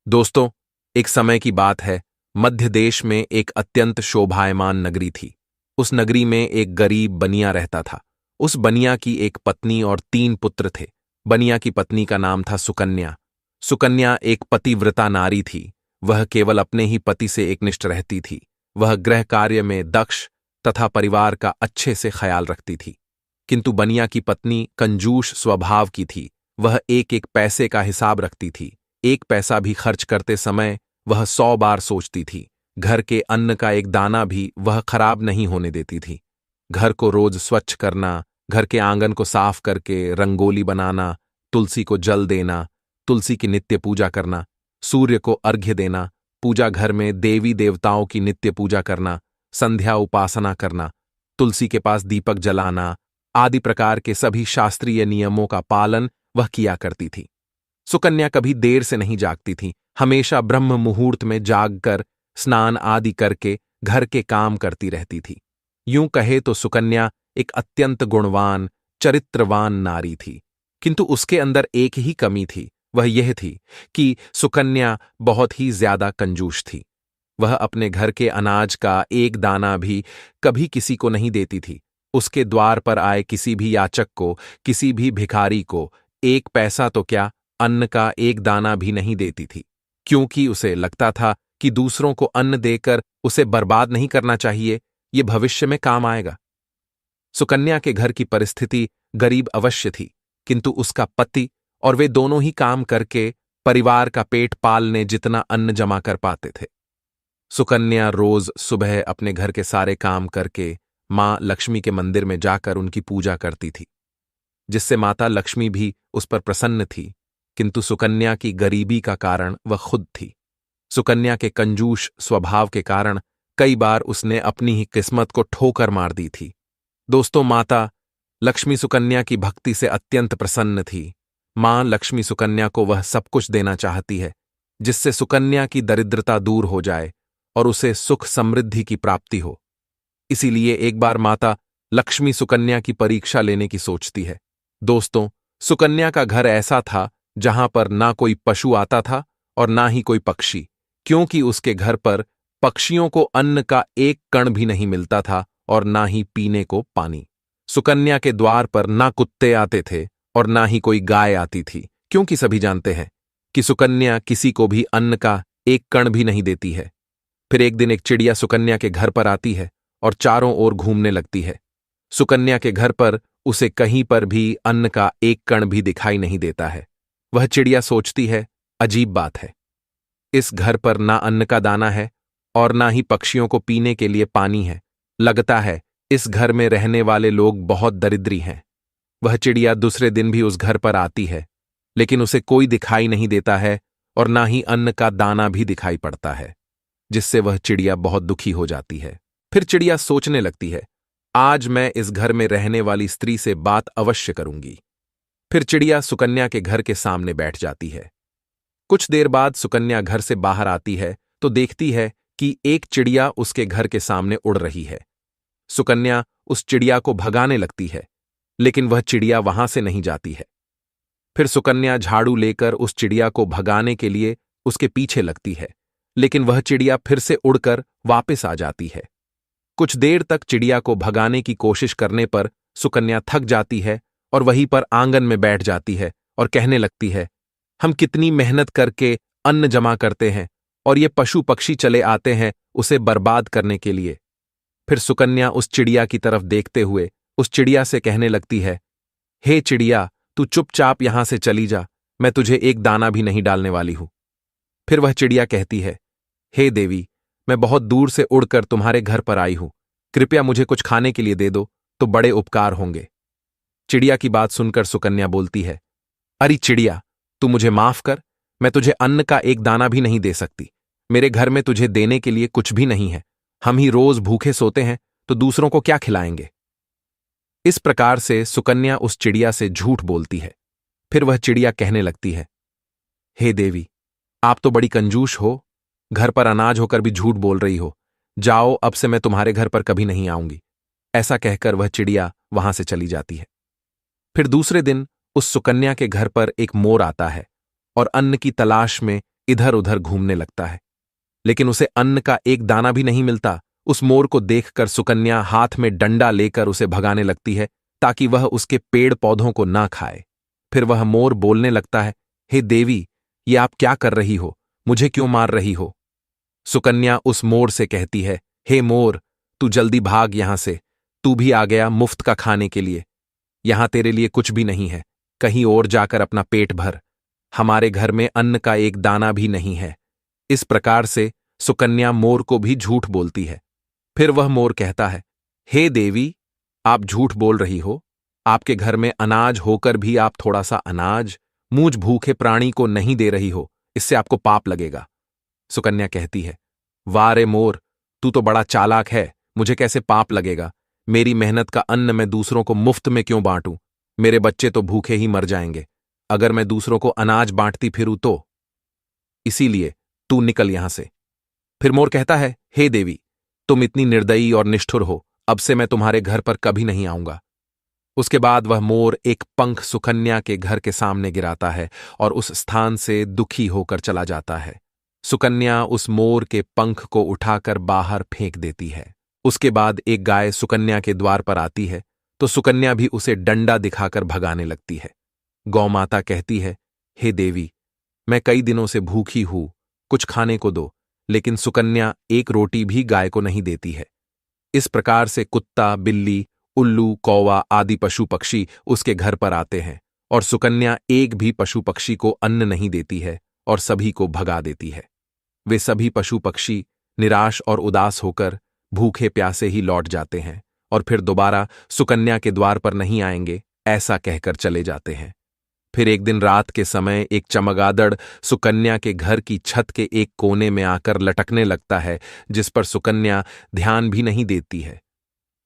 दोस्तों, एक समय की बात है। मध्य देश में एक अत्यंत शोभायमान नगरी थी। उस नगरी में एक गरीब बनिया रहता था। उस बनिया की एक पत्नी और 3 पुत्र थे। बनिया की पत्नी का नाम था सुकन्या। सुकन्या एक पतिव्रता नारी थी। वह केवल अपने ही पति से एकनिष्ठ रहती थी। वह गृह कार्य में दक्ष तथा परिवार का अच्छे से ख्याल रखती थी। किंतु बनिया की पत्नी कंजूस स्वभाव की थी। वह एक एक पैसे का हिसाब रखती थी। एक पैसा भी खर्च करते समय वह 100 बार सोचती थी। घर के अन्न का एक दाना भी वह खराब नहीं होने देती थी। घर को रोज स्वच्छ करना, घर के आंगन को साफ करके रंगोली बनाना, तुलसी को जल देना, तुलसी की नित्य पूजा करना, सूर्य को अर्घ्य देना, पूजा घर में देवी देवताओं की नित्य पूजा करना, संध्या उपासना करना, तुलसी के पास दीपक जलाना आदि प्रकार के सभी शास्त्रीय नियमों का पालन वह किया करती थी। सुकन्या कभी देर से नहीं जागती थी। हमेशा ब्रह्म मुहूर्त में जागकर स्नान आदि करके घर के काम करती रहती थी। यूं कहे तो सुकन्या एक अत्यंत गुणवान, चरित्रवान नारी थी। किंतु उसके अंदर एक ही कमी थी। वह यह थी कि सुकन्या बहुत ही ज्यादा कंजूस थी। वह अपने घर के अनाज का एक दाना भी कभी किसी को नहीं देती थी। उसके द्वार पर आए किसी भी याचक को, किसी भी भिखारी को एक पैसा तो क्या, अन्न का एक दाना भी नहीं देती थी, क्योंकि उसे लगता था कि दूसरों को अन्न देकर उसे बर्बाद नहीं करना चाहिए, ये भविष्य में काम आएगा। सुकन्या के घर की परिस्थिति गरीब अवश्य थी, किंतु उसका पति और वे दोनों ही काम करके परिवार का पेट पालने जितना अन्न जमा कर पाते थे। सुकन्या रोज सुबह अपने घर के सारे काम करके मां लक्ष्मी के मंदिर में जाकर उनकी पूजा करती थी, जिससे माता लक्ष्मी भी उस पर प्रसन्न थी। किंतु सुकन्या की गरीबी का कारण वह खुद थी। सुकन्या के कंजूस स्वभाव के कारण कई बार उसने अपनी ही किस्मत को ठोकर मार दी थी। दोस्तों, माता लक्ष्मी सुकन्या की भक्ति से अत्यंत प्रसन्न थी। मां लक्ष्मी सुकन्या को वह सब कुछ देना चाहती है जिससे सुकन्या की दरिद्रता दूर हो जाए और उसे सुख समृद्धि की प्राप्ति हो। इसीलिए एक बार माता लक्ष्मी सुकन्या की परीक्षा लेने की सोचती है। दोस्तों, सुकन्या का घर ऐसा था जहां पर ना कोई पशु आता था और ना ही कोई पक्षी, क्योंकि उसके घर पर पक्षियों को अन्न का एक कण भी नहीं मिलता था और ना ही पीने को पानी। सुकन्या के द्वार पर ना कुत्ते आते थे और ना ही कोई गाय आती थी, क्योंकि सभी जानते हैं कि सुकन्या किसी को भी अन्न का एक कण भी नहीं देती है। फिर एक दिन एक चिड़िया सुकन्या के घर पर आती है और चारों ओर घूमने लगती है। सुकन्या के घर पर उसे कहीं पर भी अन्न का एक कण भी दिखाई नहीं देता है। वह चिड़िया सोचती है, अजीब बात है, इस घर पर ना अन्न का दाना है और ना ही पक्षियों को पीने के लिए पानी है। लगता है इस घर में रहने वाले लोग बहुत दरिद्री हैं। वह चिड़िया दूसरे दिन भी उस घर पर आती है, लेकिन उसे कोई दिखाई नहीं देता है और ना ही अन्न का दाना भी दिखाई पड़ता है, जिससे वह चिड़िया बहुत दुखी हो जाती है। फिर चिड़िया सोचने लगती है, आज मैं इस घर में रहने वाली स्त्री से बात अवश्य करूंगी। फिर चिड़िया सुकन्या के घर के सामने बैठ जाती है। कुछ देर बाद सुकन्या घर से बाहर आती है तो देखती है कि एक चिड़िया उसके घर के सामने उड़ रही है। सुकन्या उस चिड़िया को भगाने लगती है, लेकिन वह चिड़िया वहां से नहीं जाती है। फिर सुकन्या झाड़ू लेकर उस चिड़िया को भगाने के लिए उसके पीछे लगती है, लेकिन वह चिड़िया फिर से उड़कर वापस आ जाती है। कुछ देर तक चिड़िया को भगाने की कोशिश करने पर सुकन्या थक जाती है और वहीं पर आंगन में बैठ जाती है और कहने लगती है, हम कितनी मेहनत करके अन्न जमा करते हैं और ये पशु पक्षी चले आते हैं उसे बर्बाद करने के लिए। फिर सुकन्या उस चिड़िया की तरफ देखते हुए उस चिड़िया से कहने लगती है, हे चिड़िया, तू चुपचाप यहां से चली जा, मैं तुझे एक दाना भी नहीं डालने वाली हूं। फिर वह चिड़िया कहती है, हे देवी, मैं बहुत दूर से उड़कर तुम्हारे घर पर आई हूं, कृपया मुझे कुछ खाने के लिए दे दो तो बड़े उपकार होंगे। चिड़िया की बात सुनकर सुकन्या बोलती है, अरे चिड़िया, तू मुझे माफ कर, मैं तुझे अन्न का एक दाना भी नहीं दे सकती। मेरे घर में तुझे देने के लिए कुछ भी नहीं है। हम ही रोज भूखे सोते हैं तो दूसरों को क्या खिलाएंगे। इस प्रकार से सुकन्या उस चिड़िया से झूठ बोलती है। फिर वह चिड़िया कहने लगती है, हे देवी, आप तो बड़ी कंजूस हो, घर पर अनाज होकर भी झूठ बोल रही हो। जाओ, अब से मैं तुम्हारे घर पर कभी नहीं आऊंगी। ऐसा कहकर वह चिड़िया वहां से चली जाती है। फिर दूसरे दिन उस सुकन्या के घर पर एक मोर आता है और अन्न की तलाश में इधर उधर घूमने लगता है, लेकिन उसे अन्न का एक दाना भी नहीं मिलता। उस मोर को देखकर सुकन्या हाथ में डंडा लेकर उसे भगाने लगती है ताकि वह उसके पेड़ पौधों को ना खाए। फिर वह मोर बोलने लगता है, हे देवी, ये आप क्या कर रही हो? मुझे क्यों मार रही हो? सुकन्या उस मोर से कहती है, हे मोर, तू जल्दी भाग यहां से। तू भी आ गया मुफ्त का खाने के लिए। यहां तेरे लिए कुछ भी नहीं है। कहीं और जाकर अपना पेट भर। हमारे घर में अन्न का एक दाना भी नहीं है। इस प्रकार से सुकन्या मोर को भी झूठ बोलती है। फिर वह मोर कहता है, हे देवी, आप झूठ बोल रही हो। आपके घर में अनाज होकर भी आप थोड़ा सा अनाज मुझ भूखे प्राणी को नहीं दे रही हो। इससे आपको पाप लगेगा। सुकन्या कहती है, वाह रे मोर, तू तो बड़ा चालाक है। मुझे कैसे पाप लगेगा? मेरी मेहनत का अन्न मैं दूसरों को मुफ्त में क्यों बांटूं? मेरे बच्चे तो भूखे ही मर जाएंगे अगर मैं दूसरों को अनाज बांटती फिरूं तो। इसीलिए तू निकल यहां से। फिर मोर कहता है, हे देवी, तुम इतनी निर्दयी और निष्ठुर हो। अब से मैं तुम्हारे घर पर कभी नहीं आऊंगा। उसके बाद वह मोर एक पंख सुकन्या के घर के सामने गिराता है और उस स्थान से दुखी होकर चला जाता है। सुकन्या उस मोर के पंख को उठाकर बाहर फेंक देती है। उसके बाद एक गाय सुकन्या के द्वार पर आती है तो सुकन्या भी उसे डंडा दिखाकर भगाने लगती है। गौ माता कहती है, हे देवी, मैं कई दिनों से भूखी हूं, कुछ खाने को दो। लेकिन सुकन्या एक रोटी भी गाय को नहीं देती है। इस प्रकार से कुत्ता, बिल्ली, उल्लू, कौवा आदि पशु पक्षी उसके घर पर आते हैं और सुकन्या एक भी पशु पक्षी को अन्न नहीं देती है और सभी को भगा देती है। वे सभी पशु पक्षी निराश और उदास होकर भूखे प्यासे ही लौट जाते हैं और फिर दोबारा सुकन्या के द्वार पर नहीं आएंगे ऐसा कहकर चले जाते हैं। फिर एक दिन रात के समय एक चमगादड़ सुकन्या के घर की छत के एक कोने में आकर लटकने लगता है, जिस पर सुकन्या ध्यान भी नहीं देती है।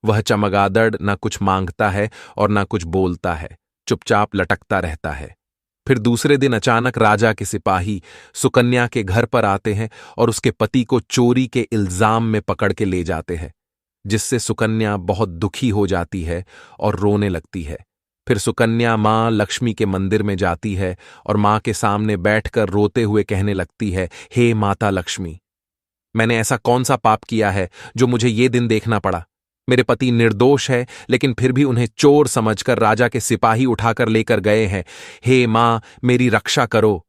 वह चमगादड़ न कुछ मांगता है और न कुछ बोलता है, चुपचाप लटकता रहता है। फिर दूसरे दिन अचानक राजा के सिपाही सुकन्या के घर पर आते हैं और उसके पति को चोरी के इल्जाम में पकड़ के ले जाते हैं, जिससे सुकन्या बहुत दुखी हो जाती है और रोने लगती है। फिर सुकन्या मां लक्ष्मी के मंदिर में जाती है और मां के सामने बैठकर रोते हुए कहने लगती है, हे माता लक्ष्मी, मैंने ऐसा कौन सा पाप किया है जो मुझे ये दिन देखना पड़ा? मेरे पति निर्दोष है, लेकिन फिर भी उन्हें चोर समझकर राजा के सिपाही उठाकर लेकर गए हैं। हे मां, मेरी रक्षा करो।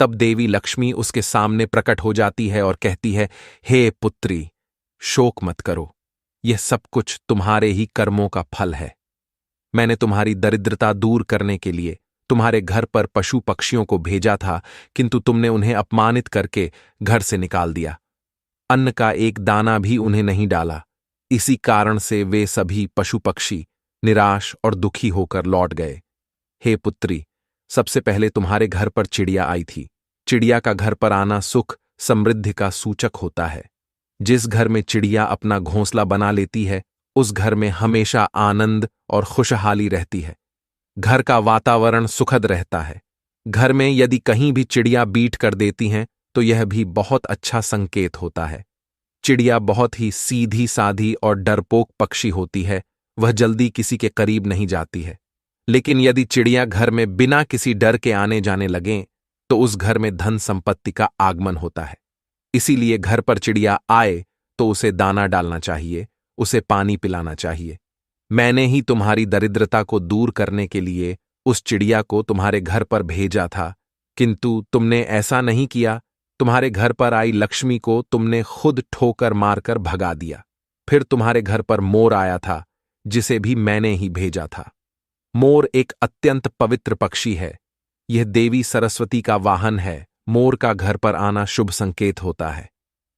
तब देवी लक्ष्मी उसके सामने प्रकट हो जाती है और कहती है, हे पुत्री, शोक मत करो। यह सब कुछ तुम्हारे ही कर्मों का फल है। मैंने तुम्हारी दरिद्रता दूर करने के लिए तुम्हारे घर पर पशु पक्षियों को भेजा था, किंतु तुमने उन्हें अपमानित करके घर से निकाल दिया। अन्न का एक दाना भी उन्हें नहीं डाला। इसी कारण से वे सभी पशु पक्षी निराश और दुखी होकर लौट गए। हे पुत्री, सबसे पहले तुम्हारे घर पर चिड़िया आई थी। चिड़िया का घर पर आना सुख समृद्धि का सूचक होता है। जिस घर में चिड़िया अपना घोंसला बना लेती है, उस घर में हमेशा आनंद और खुशहाली रहती है। घर का वातावरण सुखद रहता है। घर में यदि कहीं भी चिड़िया बीट कर देती हैं तो यह भी बहुत अच्छा संकेत होता है। चिड़िया बहुत ही सीधी साधी और डरपोक पक्षी होती है। वह जल्दी किसी के करीब नहीं जाती है। लेकिन यदि चिड़िया घर में बिना किसी डर के आने जाने लगें तो उस घर में धन संपत्ति का आगमन होता है। इसीलिए घर पर चिड़िया आए तो उसे दाना डालना चाहिए, उसे पानी पिलाना चाहिए। मैंने ही तुम्हारी दरिद्रता को दूर करने के लिए उस चिड़िया को तुम्हारे घर पर भेजा था, किंतु तुमने ऐसा नहीं किया। तुम्हारे घर पर आई लक्ष्मी को तुमने खुद ठोकर मारकर भगा दिया। फिर तुम्हारे घर पर मोर आया था, जिसे भी मैंने ही भेजा था। मोर एक अत्यंत पवित्र पक्षी है। यह देवी सरस्वती का वाहन है। मोर का घर पर आना शुभ संकेत होता है।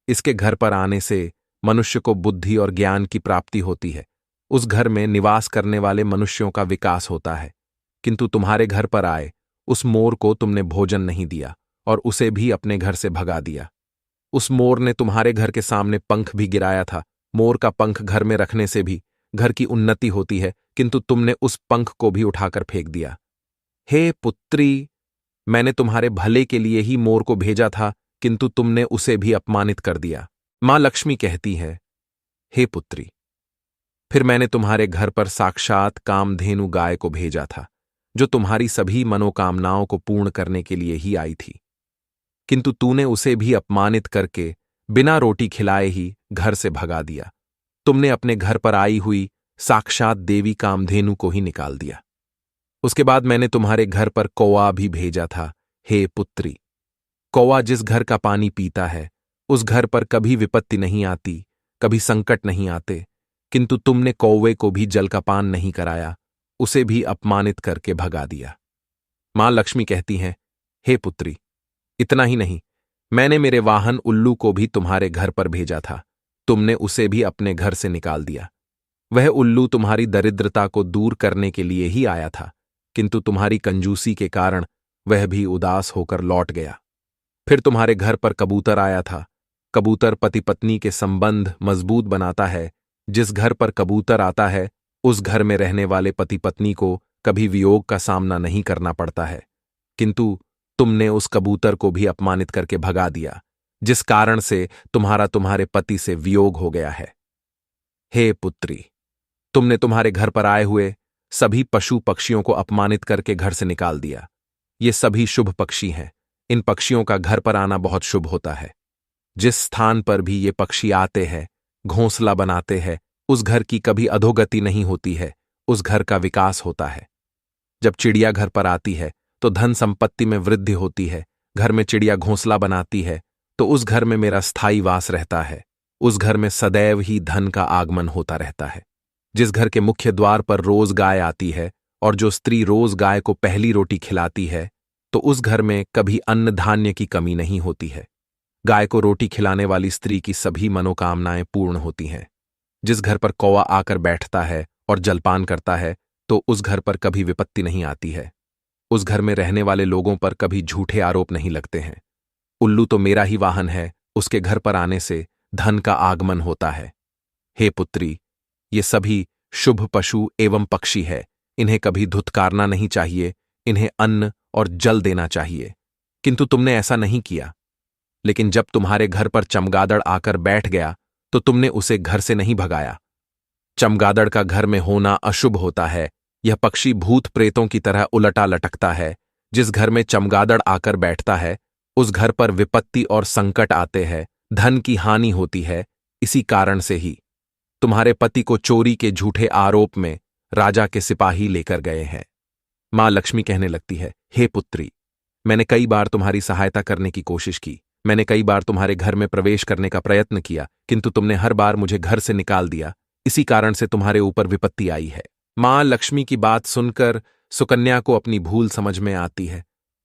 इसके घर पर आने से मनुष्य को बुद्धि और ज्ञान की प्राप्ति होती है। उस घर में निवास करने वाले मनुष्यों का विकास होता है। किंतु तुम्हारे घर पर आए उस मोर को तुमने भोजन नहीं दिया और उसे भी अपने घर से भगा दिया। उस मोर ने तुम्हारे घर के सामने पंख भी गिराया था। मोर का पंख घर में रखने से भी घर की उन्नति होती है, किंतु तुमने उस पंख को भी उठाकर फेंक दिया। हे पुत्री, मैंने तुम्हारे भले के लिए ही मोर को भेजा था, किंतु तुमने उसे भी अपमानित कर दिया। मां लक्ष्मी कहती है, हे पुत्री, फिर मैंने तुम्हारे घर पर साक्षात कामधेनु गाय को भेजा था, जो तुम्हारी सभी मनोकामनाओं को पूर्ण करने के लिए ही आई थी। किंतु तूने उसे भी अपमानित करके बिना रोटी खिलाए ही घर से भगा दिया। तुमने अपने घर पर आई हुई साक्षात देवी कामधेनु को ही निकाल दिया। उसके बाद मैंने तुम्हारे घर पर कौवा भी भेजा था। हे पुत्री, कौवा जिस घर का पानी पीता है उस घर पर कभी विपत्ति नहीं आती, कभी संकट नहीं आते, किंतु तुमने कौवे को भी जल का पान नहीं कराया, उसे भी अपमानित करके भगा दिया। मां लक्ष्मी कहती हैं, हे पुत्री, इतना ही नहीं, मैंने मेरे वाहन उल्लू को भी तुम्हारे घर पर भेजा था, तुमने उसे भी अपने घर से निकाल दिया। वह उल्लू तुम्हारी दरिद्रता को दूर करने के लिए ही आया था, किंतु तुम्हारी कंजूसी के कारण वह भी उदास होकर लौट गया। फिर तुम्हारे घर पर कबूतर आया था। कबूतर पति पत्नी के संबंध मजबूत बनाता है। जिस घर पर कबूतर आता है उस घर में रहने वाले पति पत्नी को कभी वियोग का सामना नहीं करना पड़ता है, किंतु तुमने उस कबूतर को भी अपमानित करके भगा दिया, जिस कारण से तुम्हारे पति से वियोग हो गया है। हे पुत्री, तुमने तुम्हारे घर पर आए हुए सभी पशु पक्षियों को अपमानित करके घर से निकाल दिया। ये सभी शुभ पक्षी हैं। इन पक्षियों का घर पर आना बहुत शुभ होता है। जिस स्थान पर भी ये पक्षी आते हैं, घोंसला बनाते हैं, उस घर की कभी अधोगति नहीं होती है, उस घर का विकास होता है। जब चिड़िया घर पर आती है तो धन संपत्ति में वृद्धि होती है। घर में चिड़िया घोंसला बनाती है तो उस घर में मेरा स्थायी वास रहता है। उस घर में सदैव ही धन का आगमन होता रहता है। जिस घर के मुख्य द्वार पर रोज गाय आती है और जो स्त्री रोज गाय को पहली रोटी खिलाती है, तो उस घर में कभी अन्न धान्य की कमी नहीं होती है। गाय को रोटी खिलाने वाली स्त्री की सभी मनोकामनाएं पूर्ण होती हैं। जिस घर पर कौवा आकर बैठता है और जलपान करता है, तो उस घर पर कभी विपत्ति नहीं आती है। उस घर में रहने वाले लोगों पर कभी झूठे आरोप नहीं लगते हैं। उल्लू तो मेरा ही वाहन है, उसके घर पर आने से धन का आगमन होता है। हे पुत्री, ये सभी शुभ पशु एवं पक्षी है। इन्हें कभी धुतकारना नहीं चाहिए, इन्हें अन्न और जल देना चाहिए, किंतु तुमने ऐसा नहीं किया। लेकिन जब तुम्हारे घर पर चमगादड़ आकर बैठ गया तो तुमने उसे घर से नहीं भगाया। चमगादड़ का घर में होना अशुभ होता है। यह पक्षी भूत प्रेतों की तरह उलटा लटकता है। जिस घर में चमगादड़ आकर बैठता है उस घर पर विपत्ति और संकट आते हैं, धन की हानि होती है। इसी कारण से ही तुम्हारे पति को चोरी के झूठे आरोप में राजा के सिपाही लेकर गए हैं। मां लक्ष्मी कहने लगती है, हे पुत्री, मैंने कई बार तुम्हारी सहायता करने की कोशिश की। मैंने कई बार तुम्हारे घर में प्रवेश करने का प्रयत्न किया, किंतु तुमने हर बार मुझे घर से निकाल दिया। इसी कारण से तुम्हारे ऊपर विपत्ति आई है। मां लक्ष्मी की बात सुनकर सुकन्या को अपनी भूल समझ में आती है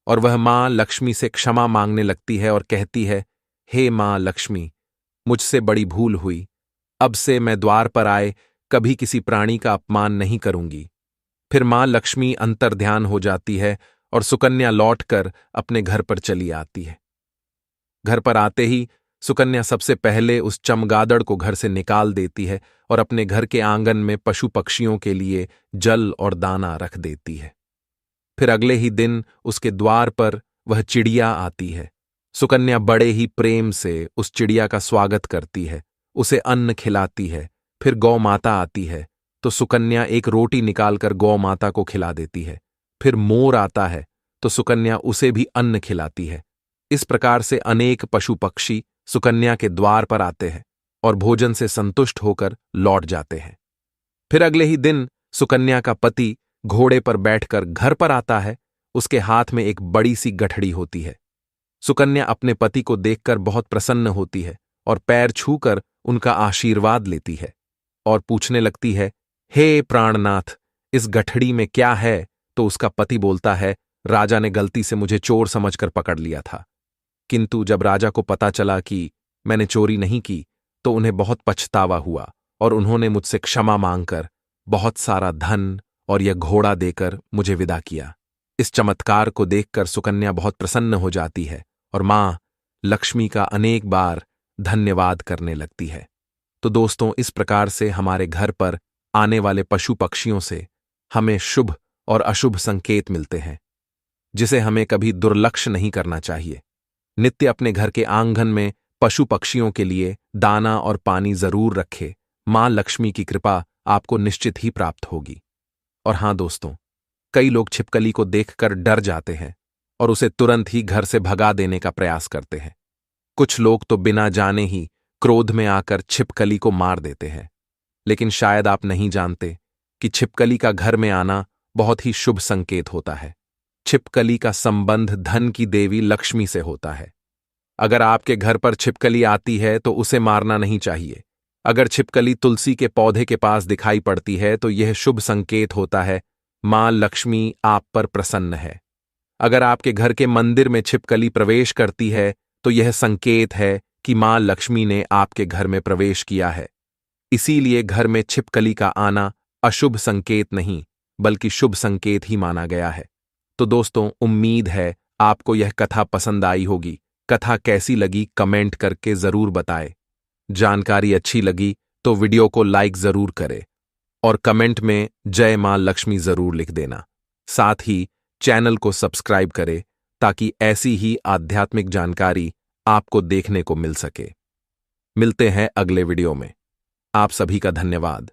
और वह मां लक्ष्मी से क्षमा मांगने लगती है और कहती है, हे मां लक्ष्मी, मुझसे बड़ी भूल हुई। अब से मैं द्वार पर आए कभी किसी प्राणी का अपमान नहीं करूंगी। फिर मां लक्ष्मी अंतर्ध्यान हो जाती है और सुकन्या लौटकर अपने घर पर चली आती है। घर पर आते ही सुकन्या सबसे पहले उस चमगादड़ को घर से निकाल देती है और अपने घर के आंगन में पशु पक्षियों के लिए जल और दाना रख देती है। फिर अगले ही दिन उसके द्वार पर वह चिड़िया आती है। सुकन्या बड़े ही प्रेम से उस चिड़िया का स्वागत करती है, उसे अन्न खिलाती है। फिर गौ माता आती है तो सुकन्या एक रोटी निकालकर गौ माता को खिला देती है। फिर मोर आता है तो सुकन्या उसे भी अन्न खिलाती है। इस प्रकार से अनेक पशु पक्षी सुकन्या के द्वार पर आते हैं और भोजन से संतुष्ट होकर लौट जाते हैं। फिर अगले ही दिन सुकन्या का पति घोड़े पर बैठकर घर पर आता है। उसके हाथ में एक बड़ी सी गठड़ी होती है। सुकन्या अपने पति को देखकर बहुत प्रसन्न होती है और पैर छूकर उनका आशीर्वाद लेती है और पूछने लगती है, हे प्राणनाथ, इस गठड़ी में क्या है? तो उसका पति बोलता है, राजा ने गलती से मुझे चोर समझकर पकड़ लिया था, किंतु जब राजा को पता चला कि मैंने चोरी नहीं की तो उन्हें बहुत पछतावा हुआ और उन्होंने मुझसे क्षमा मांगकर बहुत सारा धन और यह घोड़ा देकर मुझे विदा किया। इस चमत्कार को देखकर सुकन्या बहुत प्रसन्न हो जाती है और मां लक्ष्मी का अनेक बार धन्यवाद करने लगती है। तो दोस्तों, इस प्रकार से हमारे घर पर आने वाले पशु पक्षियों से हमें शुभ और अशुभ संकेत मिलते हैं, जिसे हमें कभी दुर्लक्ष्य नहीं करना चाहिए। नित्य अपने घर के आंगन में पशु पक्षियों के लिए दाना और पानी जरूर रखें। मां लक्ष्मी की कृपा आपको निश्चित ही प्राप्त होगी। और हां दोस्तों, कई लोग छिपकली को देखकर डर जाते हैं और उसे तुरंत ही घर से भगा देने का प्रयास करते हैं। कुछ लोग तो बिना जाने ही क्रोध में आकर छिपकली को मार देते हैं। लेकिन शायद आप नहीं जानते कि छिपकली का घर में आना बहुत ही शुभ संकेत होता है। छिपकली का संबंध धन की देवी लक्ष्मी से होता है। अगर आपके घर पर छिपकली आती है तो उसे मारना नहीं चाहिए। अगर छिपकली तुलसी के पौधे के पास दिखाई पड़ती है तो यह शुभ संकेत होता है, मां लक्ष्मी आप पर प्रसन्न है। अगर आपके घर के मंदिर में छिपकली प्रवेश करती है तो यह संकेत है कि मां लक्ष्मी ने आपके घर में प्रवेश किया है। इसीलिए घर में छिपकली का आना अशुभ संकेत नहीं बल्कि शुभ संकेत ही माना गया है। तो दोस्तों, उम्मीद है आपको यह कथा पसंद आई होगी। कथा कैसी लगी कमेंट करके जरूर बताएं। जानकारी अच्छी लगी तो वीडियो को लाइक जरूर करें और कमेंट में जय मां लक्ष्मी जरूर लिख देना। साथ ही चैनल को सब्सक्राइब करें ताकि ऐसी ही आध्यात्मिक जानकारी आपको देखने को मिल सके। मिलते हैं अगले वीडियो में। आप सभी का धन्यवाद।